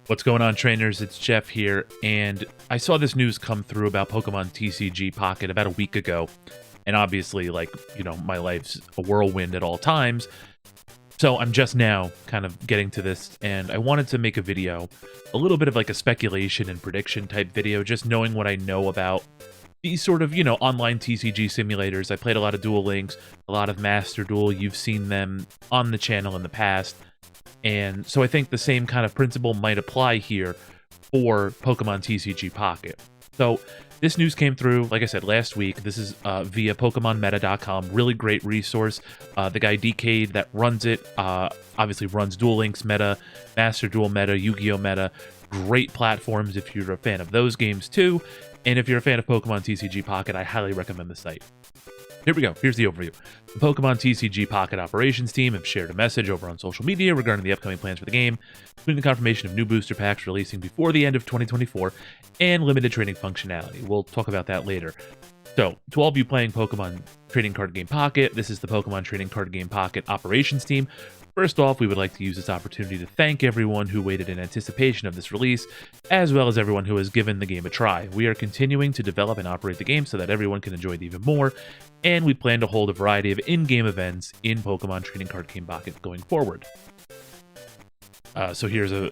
What's going on, trainers? It's Jeff here, and I saw this news come through about Pokemon TCG Pocket about a week ago, and obviously, my life's a whirlwind at all times, so I'm just now kind of getting to this, and I wanted to make a video, a little bit of like a speculation and prediction type video, just knowing what I know about these sort of, online TCG simulators. I played a lot of Duel Links, a lot of Master Duel. You've seen them on the channel in the past. And so I think the same kind of principle might apply here for Pokemon TCG Pocket. So this news came through, like I said, last week. This is via PokemonMeta.com. Really great resource. The guy DK that runs it obviously runs Duel Links Meta, Master Duel Meta, Yu-Gi-Oh! Meta. Great platforms if you're a fan of those games too. And if you're a fan of Pokemon TCG Pocket, I highly recommend the site. Here we go. Here's the overview. The Pokemon TCG Pocket operations team have shared a message over on social media regarding the upcoming plans for the game, including the confirmation of new booster packs releasing before the end of 2024 and limited trading functionality. We'll talk about that later. So, to all of you playing Pokemon Trading Card Game Pocket, this is the Pokemon Trading Card Game Pocket operations team. First off, we would like to use this opportunity to thank everyone who waited in anticipation of this release, as well as everyone who has given the game a try. We are continuing to develop and operate the game so that everyone can enjoy it even more, and we plan to hold a variety of in-game events in Pokemon Trading Card Game Pocket going forward. So here's a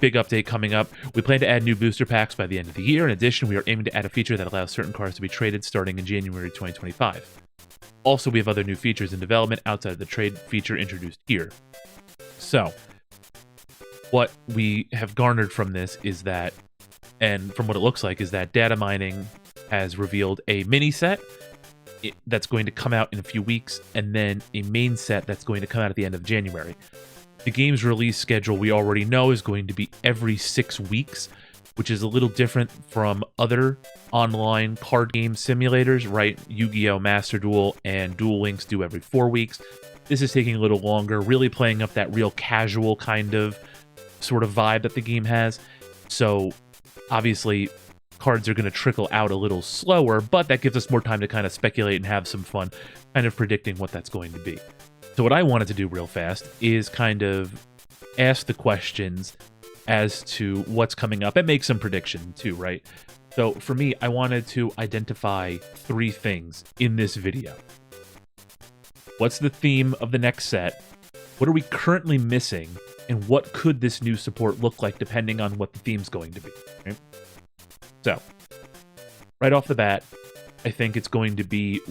big update coming up. We plan to add new booster packs by the end of the year. In addition, we are aiming to add a feature that allows certain cards to be traded starting in January 2025. Also, we have other new features in development outside of the trade feature introduced here. So, what we have garnered from this is that, and from what it looks like, is that data mining has revealed a mini set that's going to come out in a few weeks, and then a main set that's going to come out at the end of January. The game's release schedule we already know is going to be every 6 weeks, which is a little different from other online card game simulators, right? Yu-Gi-Oh! Master Duel and Duel Links do every 4 weeks. This is taking a little longer, really playing up that real casual kind of sort of vibe that the game has. So obviously cards are going to trickle out a little slower, but that gives us more time to kind of speculate and have some fun kind of predicting what that's going to be. So what I wanted to do real fast is kind of ask the questions as to what's coming up and make some prediction too, right? So for me, I wanted to identify 3 things in this video. What's the theme of the next set? What are we currently missing? And what could this new support look like depending on what the theme's going to be? Right? So, right off the bat, I think it's going to be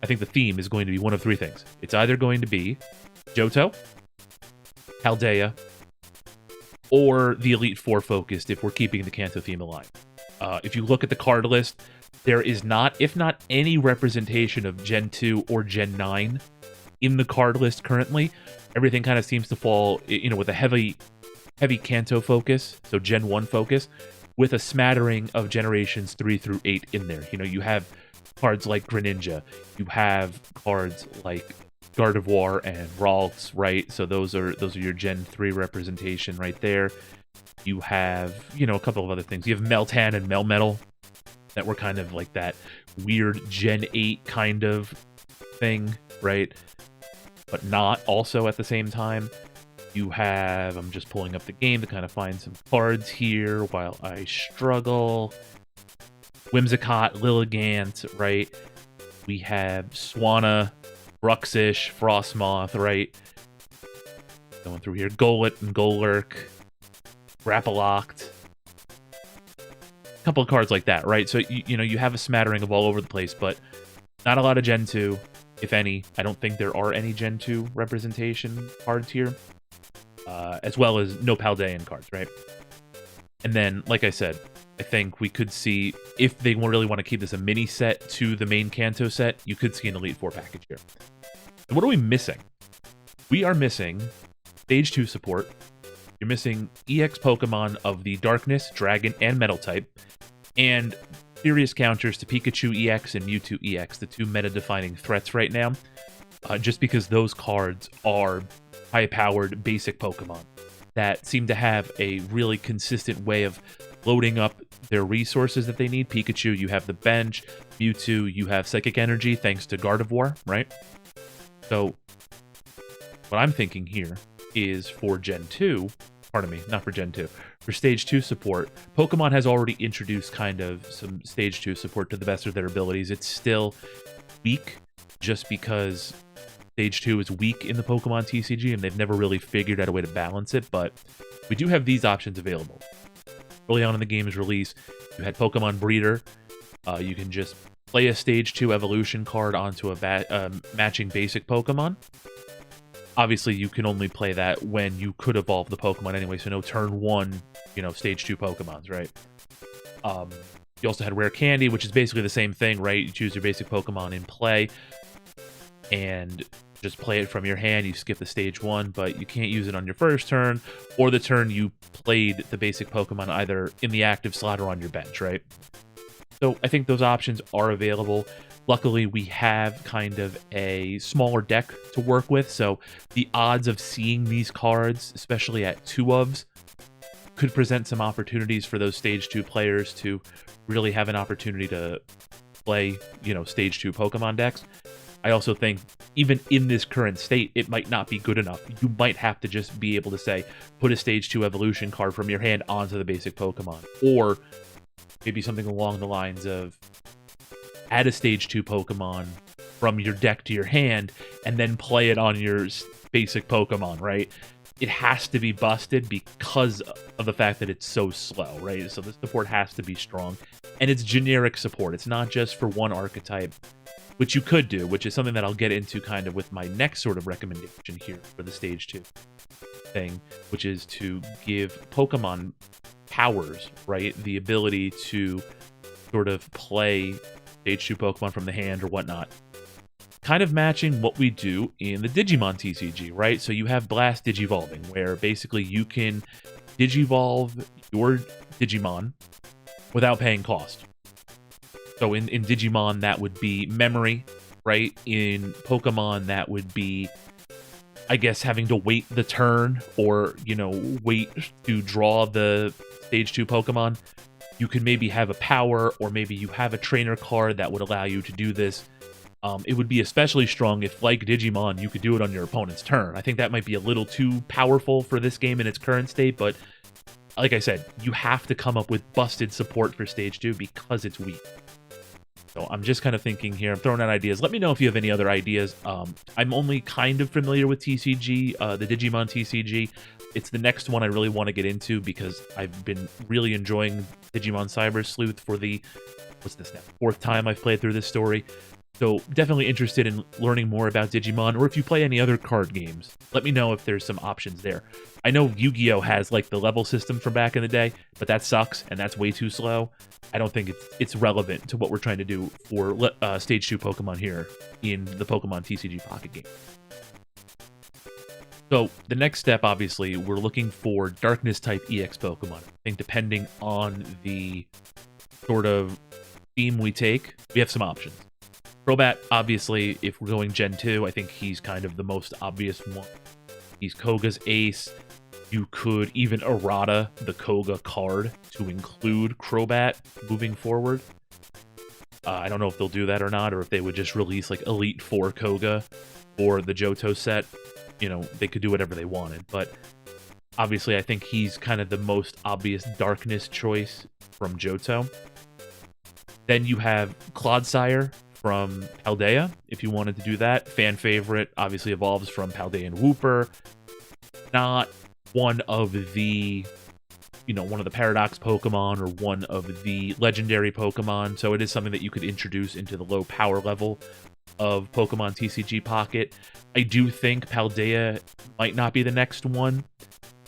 I think the theme is going to be one of 3 things. It's either going to be Johto, Paldea, or the Elite Four focused if we're keeping the Kanto theme alive. If you look at the card list, there is not, if not any representation of Gen 2 or Gen 9 in the card list currently. Everything kind of seems to fall, with a heavy Kanto focus, so Gen 1 focus, with a smattering of generations 3 through 8 in there. You have cards like Greninja, you have cards like Gardevoir and Ralts, right? So those are your Gen 3 representation right there. You have, a couple of other things. You have Meltan and Melmetal that were kind of like that weird Gen 8 kind of thing, right? But not also at the same time. You have, I'm just pulling up the game to kind of find some cards here while I struggle. Whimsicott, Lilligant, right? We have Swanna, Bruxish, Frostmoth, right? Going through here. Golett and Golurk, Grappalocked. A couple of cards like that, right? So, you have a smattering of all over the place, but not a lot of Gen 2, if any. I don't think there are any Gen 2 representation cards here, as well as no Paldean cards, right? And then, like I said, I think we could see, if they really want to keep this a mini set to the main Kanto set, you could see an Elite Four package here. And what are we missing? We are missing Stage 2 support. You're missing EX Pokemon of the Darkness, Dragon, and Metal type, and serious counters to Pikachu EX and Mewtwo EX, the 2 meta-defining threats right now, just because those cards are high-powered basic Pokemon that seem to have a really consistent way of loading up their resources that they need. Pikachu, you have the bench. Mewtwo, you have Psychic Energy thanks to Gardevoir, right? So what I'm thinking here is for Gen 2, pardon me, not for Gen 2. For Stage 2 support, Pokemon has already introduced kind of some Stage 2 support to the best of their abilities. It's still weak just because Stage 2 is weak in the Pokemon TCG, and they've never really figured out a way to balance it, but we do have these options available. Early on in the game's release, you had Pokemon Breeder. You can just play a Stage 2 evolution card onto a matching basic Pokemon. Obviously, you can only play that when you could evolve the Pokemon anyway, so no turn 1, Stage 2 Pokemons, right? You also had Rare Candy, which is basically the same thing, right? You choose your basic Pokemon in play, and just play it from your hand. You skip the Stage 1, but you can't use it on your first turn, or the turn you played the basic Pokemon either in the active slot or on your bench, right? So I think those options are available. Luckily, we have kind of a smaller deck to work with, so the odds of seeing these cards, especially at 2-ofs, could present some opportunities for those Stage 2 players to really have an opportunity to play, Stage 2 Pokemon decks. I also think, even in this current state, it might not be good enough. You might have to just be able to say, put a Stage 2 evolution card from your hand onto the basic Pokemon, or maybe something along the lines of add a Stage 2 Pokemon from your deck to your hand, and then play it on your basic Pokemon, right? It has to be busted because of the fact that it's so slow, right? So the support has to be strong, and it's generic support. It's not just for one archetype, which you could do, which is something that I'll get into kind of with my next sort of recommendation here for the Stage 2 thing, which is to give Pokemon powers, right? The ability to sort of play Stage 2 Pokemon from the hand or whatnot. Kind of matching what we do in the Digimon TCG, right? So you have Blast Digivolving, where basically you can Digivolve your Digimon without paying cost. So in Digimon, that would be memory, right? In Pokemon, that would be, I guess, having to wait the turn or, wait to draw the Stage 2 Pokemon. You could maybe have a power, or maybe you have a trainer card that would allow you to do this. It would be especially strong if, like Digimon, you could do it on your opponent's turn. I think that might be a little too powerful for this game in its current state, but like I said, you have to come up with busted support for Stage 2 because it's weak. So I'm just kind of thinking here, I'm throwing out ideas. Let me know if you have any other ideas. I'm only kind of familiar with TCG, the Digimon TCG. It's the next one I really want to get into because I've been really enjoying Digimon Cyber Sleuth for the, what's this now, 4th time I've played through this story. So definitely interested in learning more about Digimon, or if you play any other card games, let me know if there's some options there. I know Yu-Gi-Oh! Has like the level system from back in the day, but that sucks, and that's way too slow. I don't think it's relevant to what we're trying to do for Stage 2 Pokemon here in the Pokemon TCG Pocket game. So the next step, obviously, we're looking for Darkness-type EX Pokemon. I think depending on the sort of theme we take, we have some options. Crobat, obviously, if we're going Gen 2, I think he's kind of the most obvious one. He's Koga's ace. You could even errata the Koga card to include Crobat moving forward. I don't know if they'll do that or not, or if they would just release like Elite 4 Koga or the Johto set. They could do whatever they wanted, but obviously I think he's kind of the most obvious darkness choice from Johto. Then you have Clodsire from Paldea, if you wanted to do that. Fan favorite, obviously evolves from Paldea and Wooper. Not one of the, one of the Paradox Pokemon or one of the legendary Pokemon, so it is something that you could introduce into the low power level of Pokemon TCG Pocket. I do think Paldea might not be the next one,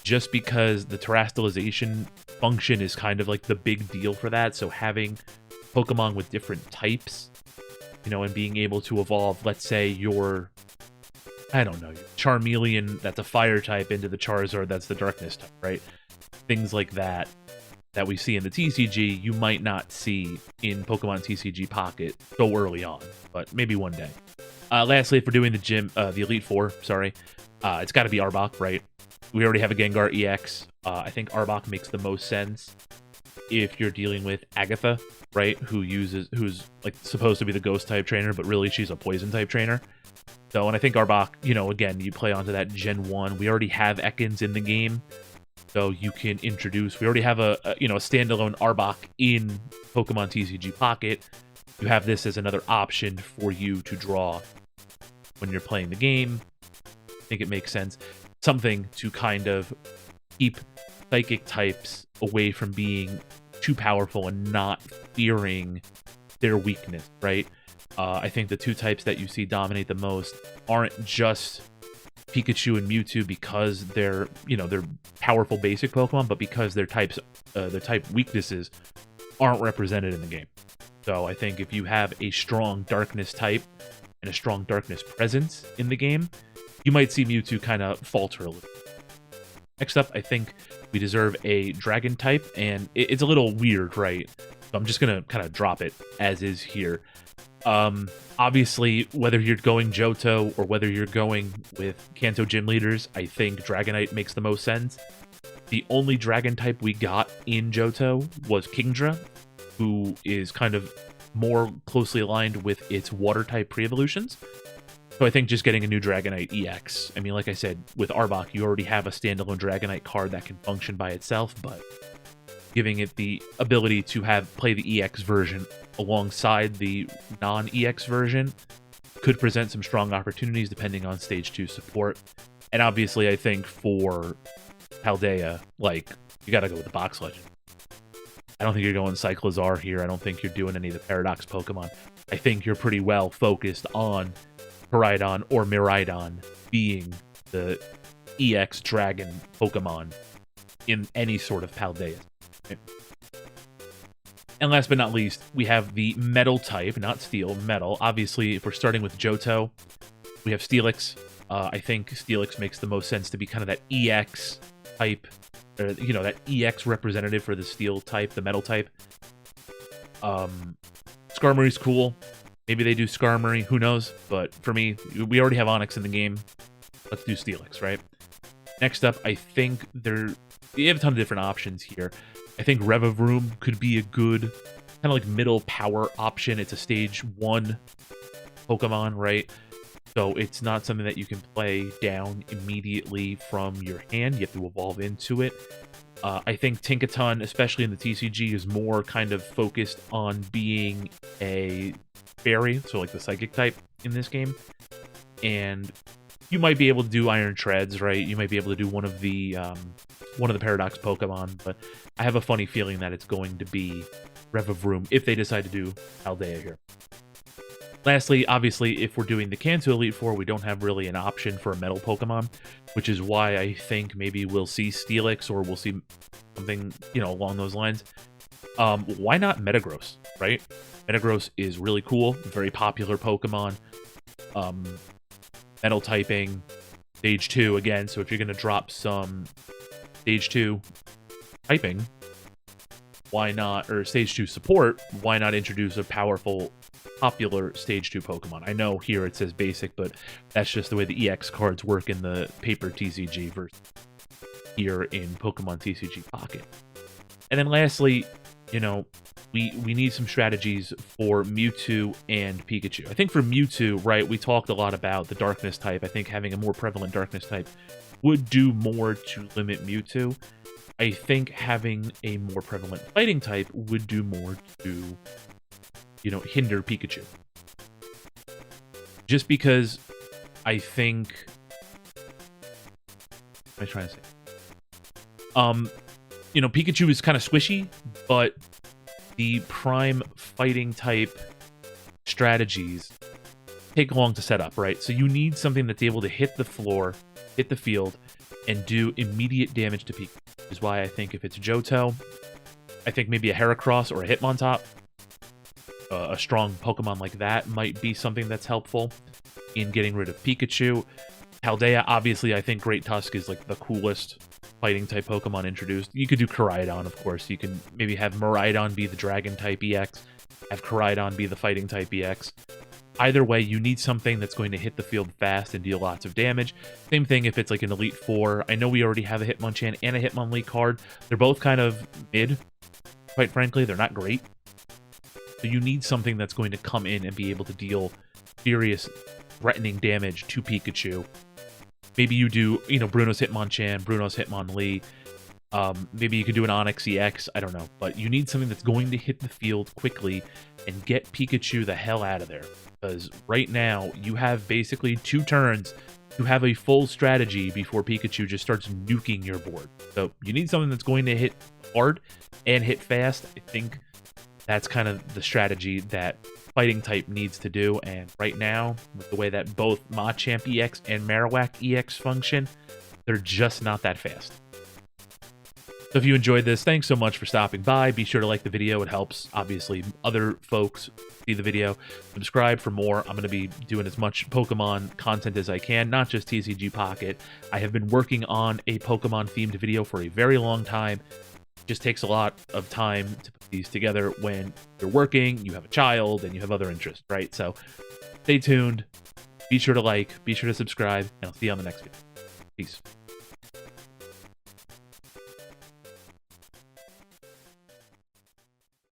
just because the terastallization function is kind of like the big deal for that, so having Pokemon with different types, and being able to evolve, let's say, your Charmeleon that's a fire type into the Charizard that's the darkness type, right? Things like that we see in the TCG, you might not see in Pokemon TCG Pocket so early on, but maybe one day. Lastly, if we're doing the Elite Four, it's got to be Arbok, right? We already have a Gengar EX. I think Arbok makes the most sense if you're dealing with Agatha, right? Who's like supposed to be the ghost type trainer, but really she's a poison type trainer. So, and I think Arbok, again, you play onto that Gen 1. We already have Ekans in the game. So you can introduce, we already have a standalone Arbok in Pokemon TCG Pocket. You have this as another option for you to draw when you're playing the game. I think it makes sense. Something to kind of keep psychic types away from being too powerful and not fearing their weakness, right? I think the two types that you see dominate the most aren't just Pikachu and Mewtwo because they're powerful basic Pokemon, but because their type weaknesses aren't represented in the game. So I think if you have a strong darkness type and a strong darkness presence in the game, you might see Mewtwo kind of falter a little. Next up, I think we deserve a dragon type, and it's a little weird, right? So I'm just gonna kind of drop it as is here. Obviously, whether you're going Johto or whether you're going with Kanto gym leaders, I think Dragonite makes the most sense. The only dragon type we got in Johto was Kingdra, who is kind of more closely aligned with its water type pre-evolutions. So I think just getting a new Dragonite EX, I mean, like I said, with Arbok, you already have a standalone Dragonite card that can function by itself, but giving it the ability to play the EX version alongside the non-EX version could present some strong opportunities depending on Stage 2 support. And obviously, I think for Paldea, like, you gotta go with the Box Legend. I don't think you're going Cyclizar here. I don't think you're doing any of the Paradox Pokemon. I think you're pretty well focused on Koraidon or Miraidon being the EX Dragon Pokemon in any sort of Paldea. Okay. And last but not least, we have the Metal type, not Steel, Metal. Obviously, if we're starting with Johto, we have Steelix. I think Steelix makes the most sense to be kind of that EX type, or, that EX representative for the Steel type, the Metal type. Skarmory's cool. Maybe they do Skarmory, who knows? But for me, we already have Onix in the game. Let's do Steelix, right? Next up, I think we have a ton of different options here. I think Revavroom could be a good kind of like middle power option. It's a Stage 1 Pokemon, right? So it's not something that you can play down immediately from your hand. You have to evolve into it. I think Tinkaton, especially in the TCG, is more kind of focused on being a fairy, so like the psychic type in this game. And you might be able to do Iron Treads, right? You might be able to do one of the Paradox Pokemon, but I have a funny feeling that it's going to be Revavroom if they decide to do Paldea here. Lastly, obviously, if we're doing the Kanto Elite Four, we don't have really an option for a Metal Pokemon, which is why I think maybe we'll see Steelix or we'll see something, along those lines. Why not Metagross, right? Metagross is really cool, very popular Pokemon. Metal typing, Stage 2 again, so if you're going to drop some Stage 2 typing, why not, or Stage 2 support, why not introduce a powerful, popular Stage 2 Pokemon? I know here it says basic, but that's just the way the EX cards work in the paper TCG versus here in Pokemon TCG Pocket. And then lastly, we need some strategies for Mewtwo and Pikachu. I think for Mewtwo, right, we talked a lot about the Darkness type. I think having a more prevalent Darkness type would do more to limit Mewtwo. I think having a more prevalent Fighting type would do more to, hinder Pikachu. Just because I think... What am I trying to say? Pikachu is kind of squishy, but the prime Fighting type strategies take long to set up, right? So you need something that's able to hit the floor, hit the field, and do immediate damage to Pikachu. Which is why I think if it's Johto, I think maybe a Heracross or a Hitmontop, a strong Pokemon like that might be something that's helpful in getting rid of Pikachu. Paldea, obviously, I think Great Tusk is like the coolest Fighting type Pokemon introduced. You could do Koraidon, of course. You can maybe have Miraidon be the Dragon type EX, have Koraidon be the Fighting type EX. Either way, you need something that's going to hit the field fast and deal lots of damage. Same thing if it's like an Elite Four. I know we already have a Hitmonchan and a Hitmonlee card. They're both kind of mid, quite frankly. They're not great. So you need something that's going to come in and be able to deal serious, threatening damage to Pikachu. Maybe you do, Bruno's Hitmonchan, Bruno's Hitmonlee. Maybe you could do an Onyx EX, I don't know. But you need something that's going to hit the field quickly and get Pikachu the hell out of there. Because right now, you have basically 2 turns to have a full strategy before Pikachu just starts nuking your board. So you need something that's going to hit hard and hit fast. I think that's kind of the strategy that fighting type needs to do. And right now, with the way that both Machamp EX and Marowak EX function, they're just not that fast. So if you enjoyed this, thanks so much for stopping by. Be sure to like the video. It helps, obviously, other folks see the video. Subscribe for more. I'm going to be doing as much Pokemon content as I can, not just TCG Pocket. I have been working on a Pokemon-themed video for a very long time. It just takes a lot of time to put these together when you're working, you have a child, and you have other interests, right? So stay tuned. Be sure to like, be sure to subscribe, and I'll see you on the next video. Peace.